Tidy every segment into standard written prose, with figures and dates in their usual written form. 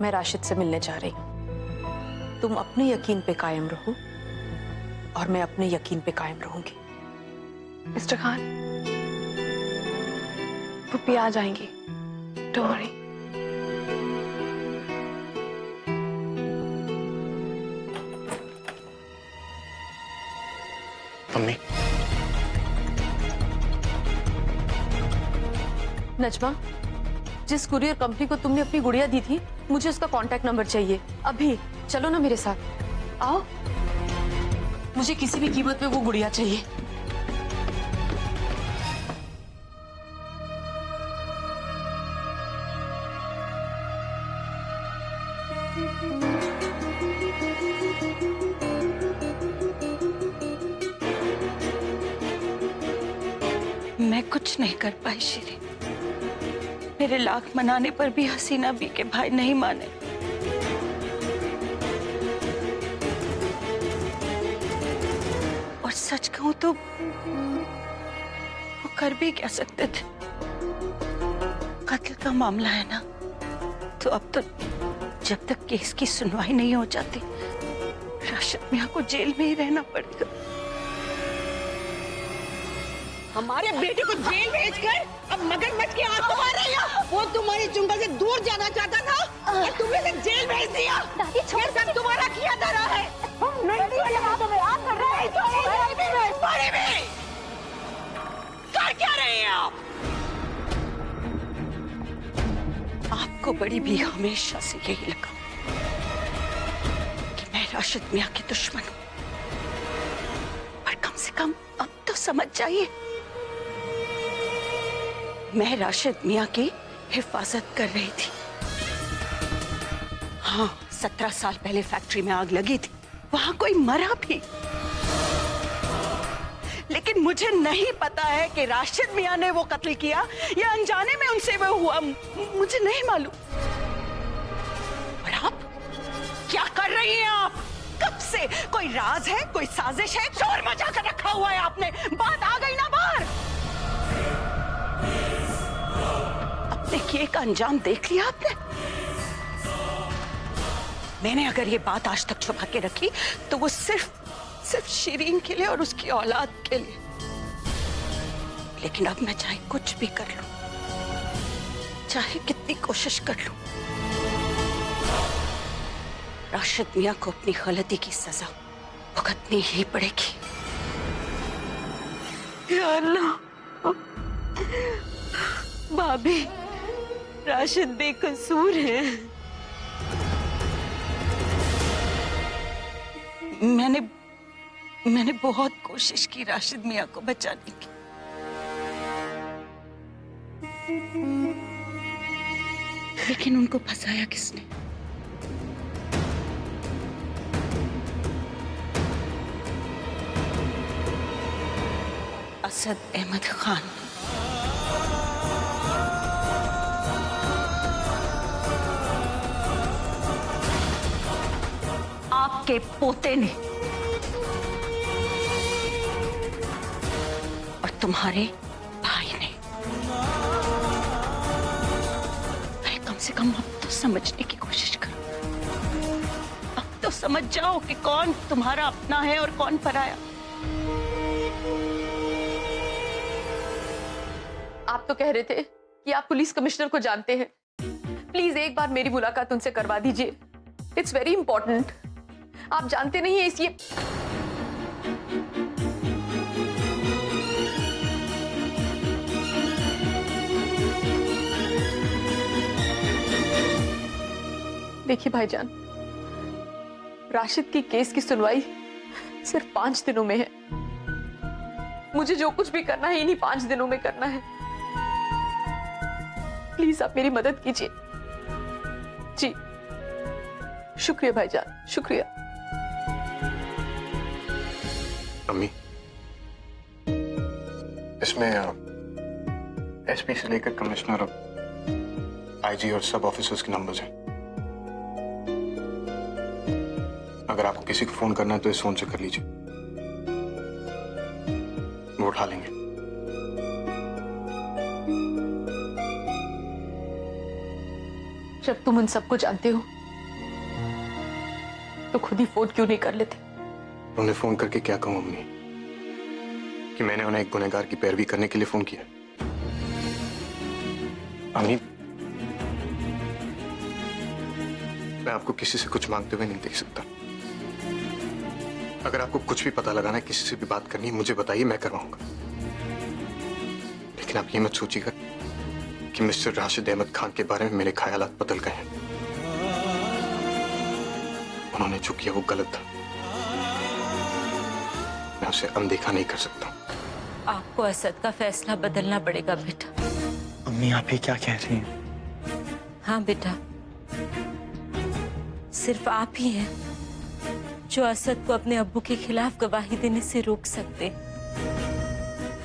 मैं राशिद से मिलने जा रही हूँ। तुम अपने यकीन पे कायम रहो और मैं अपने यकीन पे कायम रहूंगी। मिस्टर खान, पुप्पी आ जाएंगी, डोंट वरी। मम्मी, नजमा, जिस कुरियर कंपनी को तुमने अपनी गुड़िया दी थी, मुझे उसका कांटेक्ट नंबर चाहिए अभी। चलो ना मेरे साथ, आओ। मुझे किसी भी कीमत पे वो गुड़िया चाहिए। मैं कुछ नहीं कर पाई शिरी। मेरे लाख मनाने पर भी हसीना बी के भाई नहीं माने। और सच कहूं तो वो कर भी क्या सकते थे। कत्ल का मामला है ना, तो अब तो जब तक केस की सुनवाई नहीं हो जाती, राशिद मियां को जेल में ही रहना पड़ेगा। हमारे बेटे को जेल भेजकर अब मगरमच्छ की आंख मार रही हो। वो तुम्हारी जुंगल से दूर जाना चाहता था और तुमने उसे जेल भेज दिया। ये सब तुम्हारा किया धरा है। कर क्या रहे हैं आप? आपको बड़ी भी हमेशा से यही लगा कि मैं राशिद मियां की दुश्मन हूं, पर कम से कम अब तो समझ जाइए, मैं राशिद मियां की हिफाजत कर रही थी। हाँ, 17 साल पहले फैक्ट्री में आग लगी थी, वहां कोई मरा भी, लेकिन मुझे नहीं पता है कि राशिद मियां ने वो कत्ल किया या अनजाने में उनसे वो हुआ, मुझे नहीं मालूम। और आप क्या कर रही हैं? आप कब से कोई राज है, कोई साजिश है? शोर मचा कर रखा हुआ है आपने। बात आ गई ना बाहर। अपने किए का अंजाम देख लिया आपने। मैंने अगर ये बात आज तक छुपा के रखी तो वो सिर्फ शिरीन के लिए और उसकी औलाद के लिए। लेकिन अब मैं चाहे कुछ भी कर लूं, चाहे कितनी कोशिश कर लूं, राशिद मियां को अपनी गलती की सजा भुगतनी ही पड़ेगी। या अल्लाह, भाभी, राशिद बेकसूर है। मैंने बहुत कोशिश की राशिद मियां को बचाने की, लेकिन उनको फंसाया किसने? असद अहमद खान। आपके पोते ने और तुम्हारे भाई ने। अरे कम से कम अब तो समझने की कोशिश करो। अब तो समझ जाओ कि कौन तुम्हारा अपना है और कौन पराया। आप तो कह रहे थे कि आप पुलिस कमिश्नर को जानते हैं। प्लीज एक बार मेरी मुलाकात उनसे करवा दीजिए। It's very important. आप जानते नहीं है इसलिए। देखिए भाईजान, राशिद की केस की सुनवाई सिर्फ 5 दिनों में है। मुझे जो कुछ भी करना है इन्हीं 5 दिनों में करना है। प्लीज आप मेरी मदद कीजिए। जी शुक्रिया भाईजान, शुक्रिया। अम्मी, इसमें एसपी से लेकर कमिश्नर, आईजी और सब ऑफिसर्स के नंबर्स हैं। अगर आपको किसी को फोन करना है तो इस फोन से कर लीजिए, वो उठा लेंगे। जब तुम उन सबको जानते हो तो खुद ही फोन क्यों नहीं कर लेते? उन्हें फोन करके क्या कहूं अम्मी कि मैंने उन्हें एक गुनहगार की पैरवी करने के लिए फोन किया? अम्मी, मैं आपको किसी से कुछ मांगते हुए नहीं देख सकता। अगर आपको कुछ भी पता लगाना है, किसी से भी बात करनी है, मुझे बताइए, मैं करवाऊंगा। लेकिन आप ये मत सोचिएगा कि मिस्टर राशिद अहमद खान के बारे में मेरे ख्यालात बदल गए हैं। उन्होंने जो किया वो गलत था। मैं उसे अनदेखा नहीं कर सकता। आपको असद का फैसला बदलना पड़ेगा बेटा। अम्मी आप ये क्या कह रही हैं? हाँ बेटा, सिर्फ आप ही हैं जो असद को अपने अब्बू के खिलाफ गवाही देने से रोक सकते हैं।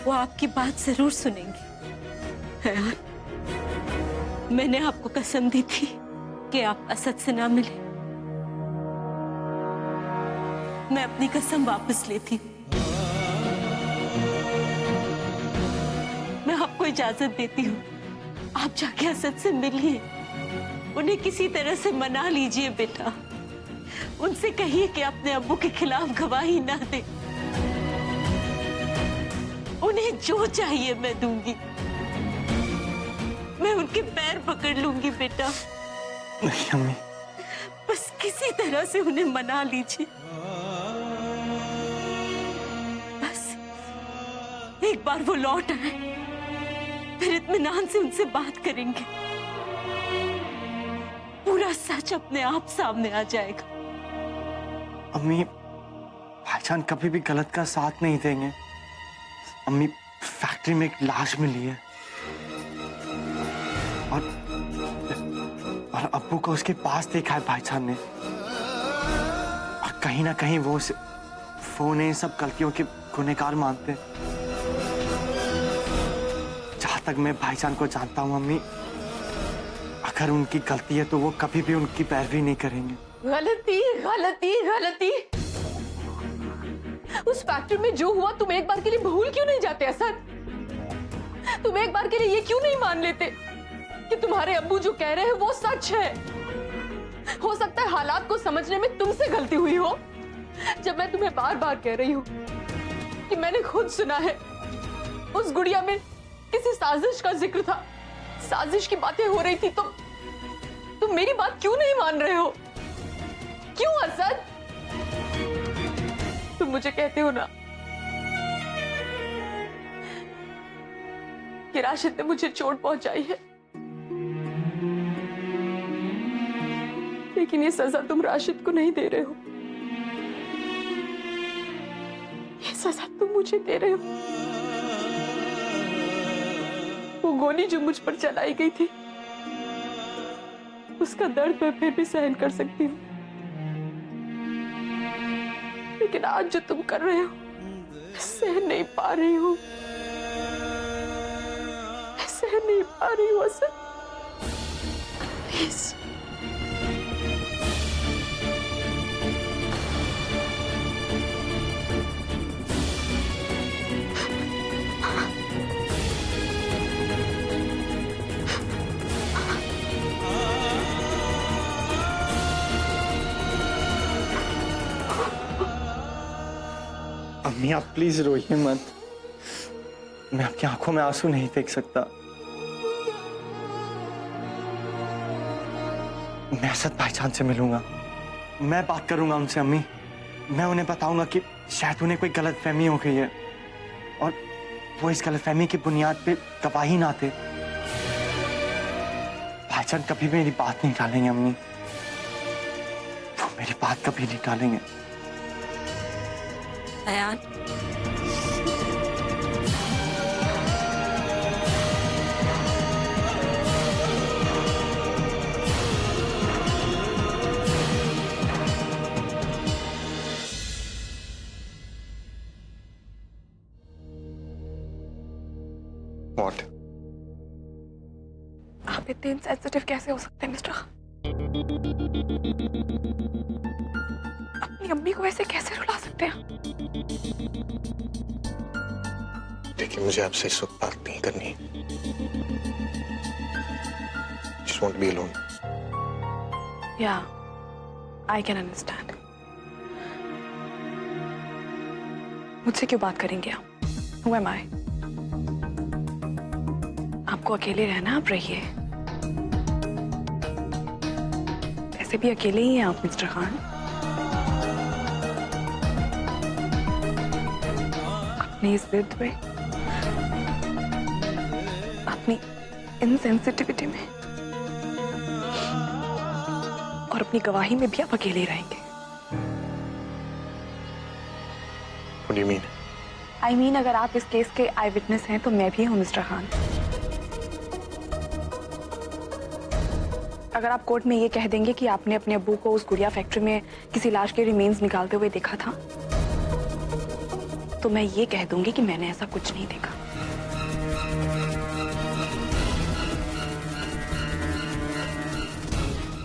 वो आपकी बात जरूर सुनेंगे। यार, मैंने आपको कसम दी थी कि आप असद से ना मिले। मैं अपनी कसम वापस लेती हूँ। मैं आपको इजाजत देती हूँ, आप जाके असद से मिलिए। उन्हें किसी तरह से मना लीजिए बेटा। उनसे कहिए कि अपने अब्बू के खिलाफ गवाही ना दे। उन्हें जो चाहिए मैं दूंगी। मैं उनके पैर पकड़ लूंगी बेटा। नहीं अम्मी। बस किसी तरह से उन्हें मना लीजिए। बस एक बार वो लौट आए, फिर इत्मीनान से उनसे बात करेंगे। पूरा सच अपने आप सामने आ जाएगा। अम्मी भाईजान कभी भी गलत का साथ नहीं देंगे। अम्मी फैक्ट्री में एक लाश मिली है और अब्बू को उसके पास देखा है भाईजान ने। और कहीं ना कहीं वो फोन सब गलतियों के गुनहगार मानते हैं। जहां तक मैं भाईजान को जानता हूँ अम्मी, अगर उनकी गलती है तो वो कभी भी उनकी पैरवी नहीं करेंगे। गलती गलती गलती। उस फैक्ट्री में जो हुआ तुम एक बार के लिए भूल क्यों नहीं जाते असद? तुम एक बार के लिए ये क्यों नहीं मान लेते कि तुम्हारे अब्बू जो कह रहे हैं वो सच है? हो सकता है हालात को समझने में तुमसे गलती हुई हो। जब मैं तुम्हें बार बार कह रही हूँ कि मैंने खुद सुना है उस गुड़िया में किसी साजिश का जिक्र था, साजिश की बातें हो रही थी, तुम मेरी बात क्यों नहीं मान रहे हो? क्यों असद? तुम मुझे कहते हो ना कि राशिद ने मुझे चोट पहुंचाई है, लेकिन ये सजा तुम राशिद को नहीं दे रहे हो। ये सजा तुम मुझे दे रहे हो। वो गोली जो मुझ पर चलाई गई थी उसका दर्द मैं फिर भी सहन कर सकती हूँ, लेकिन आज जो तुम कर रहे हो सहन नहीं पा रही हूँ। मैं सहन नहीं पा रही हूँ असद। प्लीज अम्मी आप प्लीज रोइए मत। मैं आपकी आंखों में आंसू नहीं देख सकता। मैं असद भाईजान से मिलूंगा, मैं बात करूंगा उनसे अम्मी। मैं उन्हें बताऊंगा कि शायद उन्हें कोई गलतफहमी हो गई है और वो इस गलतफहमी की बुनियाद पे गवाही ना दे। भाईजान कभी मेरी बात नहीं टालेंगे अम्मी, वो मेरी बात कभी नहीं टालेंगे। अयान, What? आप इतने इनसेंसिटिव कैसे हो सकते हैं मिस्टर खान? अपनी अम्मी को ऐसे कैसे रुला सकते हैं? देखिए, मुझे आपसे इस वक्त बात नहीं करनी। Just want to be alone. या आई कैन अंडरस्टैंड। मुझसे क्यों बात करेंगे आप? Who am I? आपको अकेले रहना, आप रहिए। ऐसे भी अकेले ही हैं आप मिस्टर खान। अपनी इस जिद में, अपनी इनसेंसिटिविटी में और अपनी गवाही में भी आप अकेले ही रहेंगे। What do you mean? I mean, अगर आप इस केस के आई विटनेस हैं तो मैं भी हूँ मिस्टर खान। अगर आप कोर्ट में ये कह देंगे कि आपने अपने अब्बू को उस गुड़िया फैक्ट्री में किसी लाश के रिमेन्स निकालते हुए देखा था, तो मैं ये कह दूंगी कि मैंने ऐसा कुछ नहीं देखा।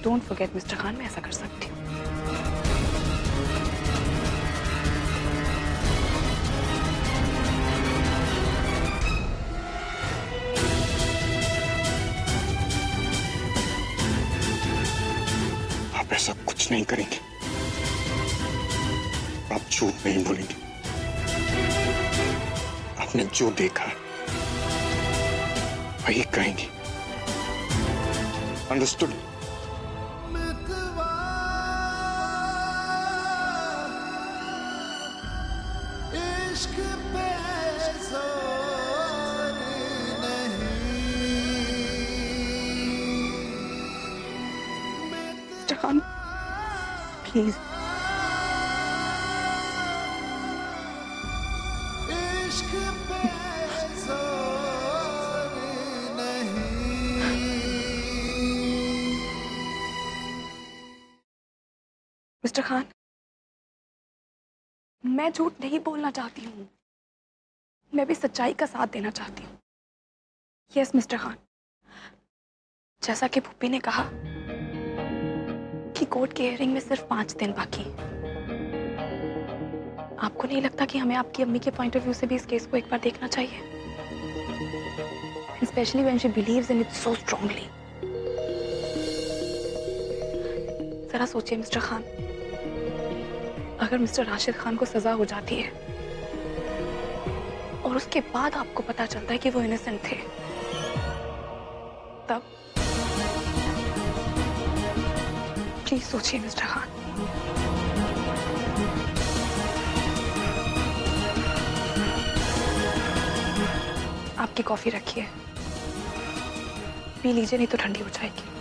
डोंट फॉरगेट मिस्टर खान, मैं ऐसा कर सकती हूँ। आप ऐसा कुछ नहीं करेंगे। आप झूठ नहीं बोलेंगे। आपने जो देखा वही कहेंगे। Understood? Mister Khan, please. Mister Khan, मैं झूठ नहीं बोलना चाहती हूँ, मैं भी सच्चाई का साथ देना चाहती हूँ। यस मिस्टर खान, जैसा कि भूपी ने कहा कि कोर्ट के हियरिंग में सिर्फ 5 दिन बाकी। आपको नहीं लगता कि हमें आपकी अम्मी के पॉइंट ऑफ व्यू से भी इस केस को एक बार देखना चाहिए? Specially when she believes in it so strongly. जरा सोचिए मिस्टर खान, अगर मिस्टर राशिद खान को सजा हो जाती है और उसके बाद आपको पता चलता है कि वो इनोसेंट थे, तब प्लीज सोचिए मिस्टर खान। आपकी कॉफी रखिए, पी लीजिए, नहीं तो ठंडी हो जाएगी।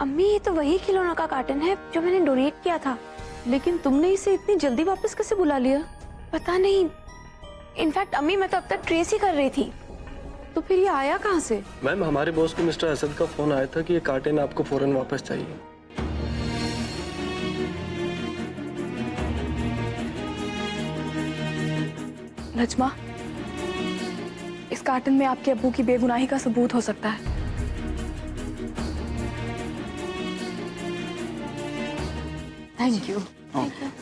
अम्मी, ये तो वही खिलौनों का कार्टन है जो मैंने डोनेट किया था। लेकिन तुमने इसे इतनी जल्दी वापस कैसे बुला लिया? पता नहीं, इनफैक्ट अम्मी मैं तो अब तक ट्रेस ही कर रही थी। तो फिर ये आया कहाँ से? मैम, हमारे बॉस को मिस्टर असद का फोन आया था कि ये कार्टन आपको फौरन वापस चाहिए। नजमा, इस कार्टन में आपके अब्बू की बेगुनाही का सबूत हो सकता है। Thank you.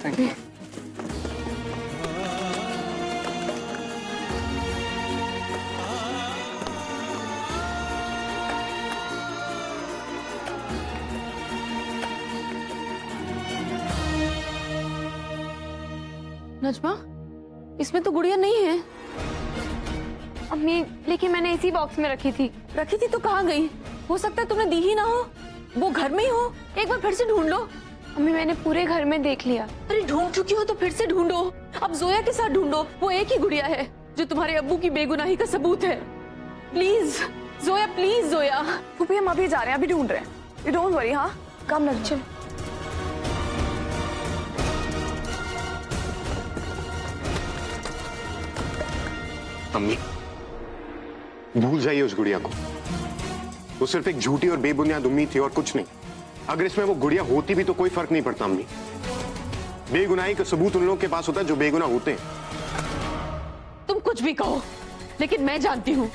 Thank you. Najma, इसमें तो गुड़िया नहीं है। अम्मी, लेकिन मैंने इसी बॉक्स में रखी थी। रखी थी तो कहाँ गई? हो सकता है तुमने दी ही ना हो, वो घर में ही हो। एक बार फिर से ढूंढ लो। अम्मी, मैंने पूरे घर में देख लिया। अरे ढूंढ चुकी हो तो फिर से ढूंढो। अब जोया के साथ ढूंढो, वो एक ही गुड़िया है जो तुम्हारे अब्बू की बेगुनाही का सबूत है। Please Zoya, please Zoya. फूफी, हम अभी जा रहे हैं, अभी ढूंढ रहे हैं। You don't worry. हाँ, कम न चल। अम्मी, भूल जाइए उस गुड़िया को। वो सिर्फ एक झूठी और बेबुनियाद उम्मीद थी और कुछ नहीं। अगर इसमें वो गुड़िया होती भी तो कोई फर्क नहीं पड़ता अम्मी। बेगुनाही का सबूत उन लोगों के पास होता है जो बेगुनाह होते हैं। तुम कुछ भी कहो, लेकिन मैं जानती हूँ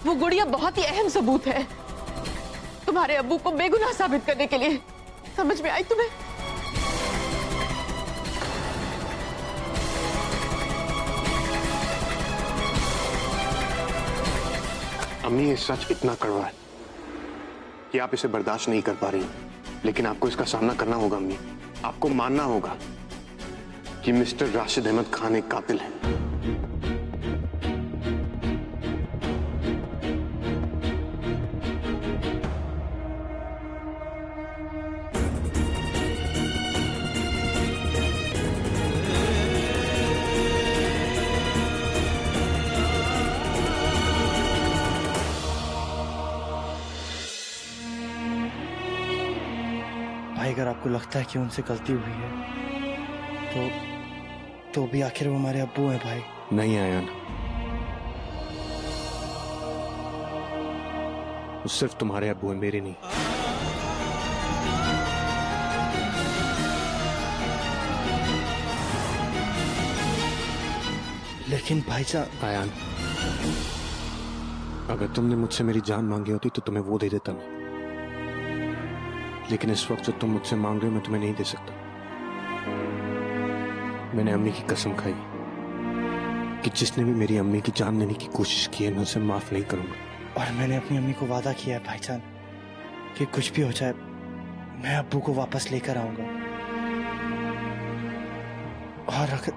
वो गुड़िया बहुत ही अहम सबूत है तुम्हारे अब्बू को बेगुनाह साबित करने के लिए। समझ में आई तुम्हें? अम्मी, ये सच इतना कड़वा है कि आप इसे बर्दाश्त नहीं कर पा रही, लेकिन आपको इसका सामना करना होगा अम्मी। आपको मानना होगा कि मिस्टर राशिद अहमद खान एक कातिल है। भाई अगर आपको लगता है कि उनसे गलती हुई है तो भी आखिर वो हमारे अब्बू हैं भाई। नहीं आयान, वो सिर्फ तुम्हारे अब्बू हैं, मेरे नहीं। लेकिन भाईजान, आयान, अगर तुमने मुझसे मेरी जान मांगी होती तो तुम्हें वो दे देता मैं, लेकिन इस वक्त जो तुम मुझसे मांग रहे हो मैं तुम्हें नहीं दे सकता। मैंने अम्मी की कसम खाई कि जिसने भी मेरी अम्मी की जान लेने की कोशिश की है मैं उसे माफ नहीं करूंगा। और मैंने अपनी अम्मी को वादा किया है भाईजान कि कुछ भी हो जाए मैं अब्बू को वापस लेकर आऊंगा। और अगर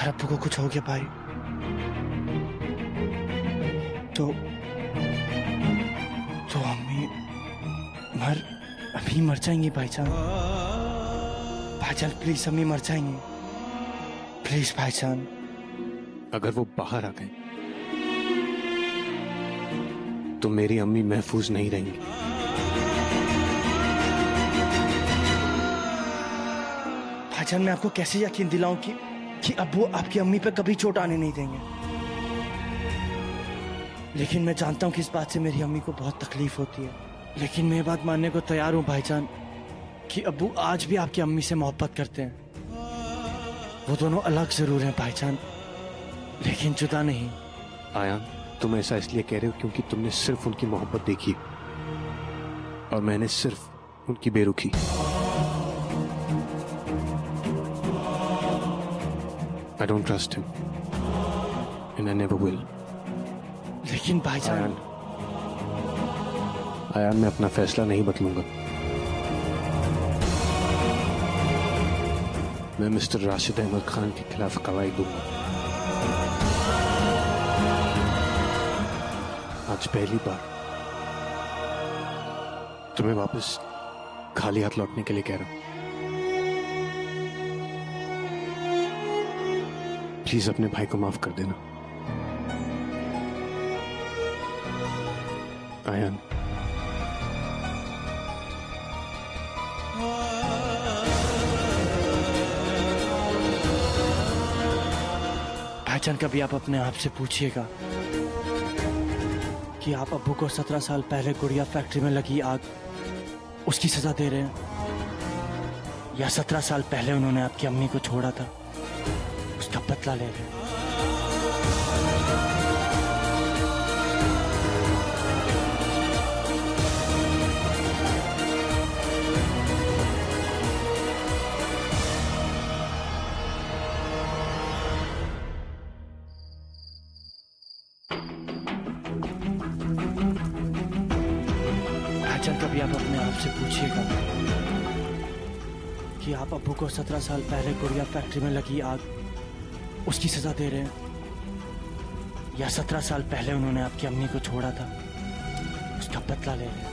अब्बू को कुछ हो गया भाई तो अम्मी मर जाएंगी भाईजान। भाईजान प्लीज, अम्मी मर जाएंगी प्लीज भाईजान। अगर वो बाहर आ गए तो मेरी अम्मी महफूज नहीं रहेंगी। भाईजान मैं आपको कैसे यकीन दिलाऊं कि अब्बू आपकी अम्मी पे कभी चोट आने नहीं देंगे। लेकिन मैं जानता हूं कि इस बात से मेरी अम्मी को बहुत तकलीफ होती है, लेकिन मैं ये बात मानने को तैयार हूं भाईजान कि अब्बू आज भी आपकी अम्मी से मोहब्बत करते हैं। वो दोनों अलग जरूर हैं भाईजान, लेकिन जुदा नहीं। आयान, तुम ऐसा इसलिए कह रहे हो क्योंकि तुमने सिर्फ उनकी मोहब्बत देखी और मैंने सिर्फ उनकी बेरुखी। I don't trust him and I never will. लेकिन भाईजान, आयान मैं अपना फैसला नहीं बदलूंगा। मैं मिस्टर राशिद अहमद खान के खिलाफ गवाही दूंगा। आज पहली बार तुम्हें वापस खाली हाथ लौटने के लिए कह रहा हूं। प्लीज अपने भाई को माफ कर देना। आयान, भाईजान कभी आप अपने आप से पूछिएगा कि आप अब्बू को 17 साल पहले गुड़िया फैक्ट्री में लगी आग, उसकी सजा दे रहे हैं, या 17 साल पहले उन्होंने आपकी अम्मी को छोड़ा था, उसका बदला ले रहे हैं। भाईजान कभी आप अपने आप से पूछिएगा कि आप अब्बू को 17 साल पहले गुड़िया फैक्ट्री में लगी आग, उसकी सजा दे रहे हैं, या 17 साल पहले उन्होंने आपकी अम्मी को छोड़ा था, उसका बदला ले रहे हैं।